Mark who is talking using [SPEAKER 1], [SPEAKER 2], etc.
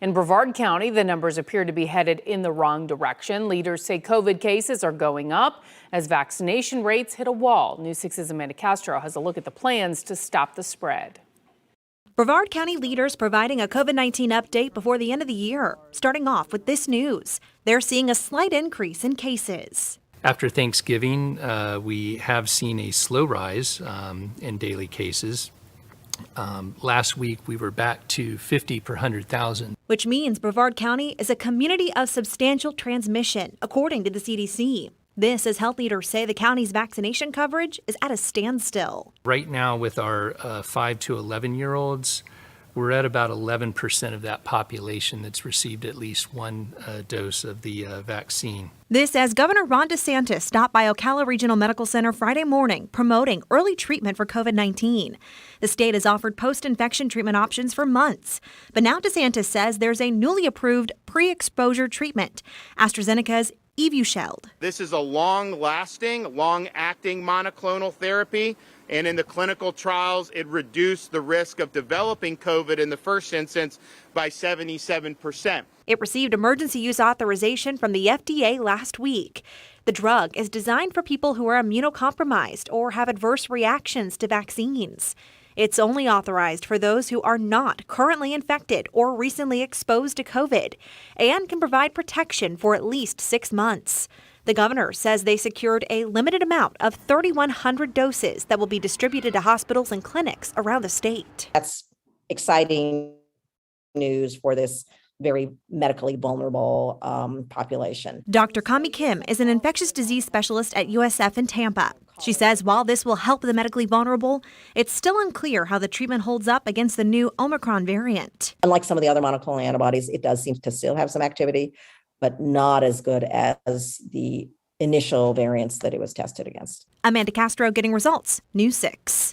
[SPEAKER 1] In Brevard County, the numbers appear to be headed in the wrong direction. Leaders say COVID cases are going up as vaccination rates hit a wall. News 6's Amanda Castro has a look at the plans to stop the spread.
[SPEAKER 2] Brevard County leaders providing a COVID-19 update before the end of the year. Starting off with this news, they're seeing a slight increase in cases.
[SPEAKER 3] After Thanksgiving, we have seen a slow rise in daily cases. Last week, we were back to 50 per 100,000.
[SPEAKER 2] Which means Brevard County is a community of substantial transmission, according to the CDC. This as health leaders say the county's vaccination coverage is at a standstill.
[SPEAKER 3] Right now, with our 5 to 11-year-olds, we're at about 11% of that population that's received at least one dose of the vaccine.
[SPEAKER 2] This as Governor Ron DeSantis stopped by Ocala Regional Medical Center Friday morning promoting early treatment for COVID-19. The state has offered post-infection treatment options for months. But now DeSantis says there's a newly approved pre-exposure treatment, AstraZeneca's Evusheld.
[SPEAKER 4] This is a long-lasting, long-acting monoclonal therapy. And in the clinical trials, it reduced the risk of developing COVID in the first instance by 77%.
[SPEAKER 2] It received emergency use authorization from the FDA last week. The drug is designed for people who are immunocompromised or have adverse reactions to vaccines. It's only authorized for those who are not currently infected or recently exposed to COVID and can provide protection for at least 6 months. The governor says they secured a limited amount of 3,100 doses that will be distributed to hospitals and clinics around the state.
[SPEAKER 5] That's exciting news for this very medically vulnerable population.
[SPEAKER 2] Dr. Kami Kim is an infectious disease specialist at USF in Tampa. She says while this will help the medically vulnerable, it's still unclear how the treatment holds up against the new Omicron variant.
[SPEAKER 5] Unlike some of the other monoclonal antibodies, it does seem to still have some activity, but not as good as the initial variants that it was tested against.
[SPEAKER 2] Amanda Castro getting results, News 6.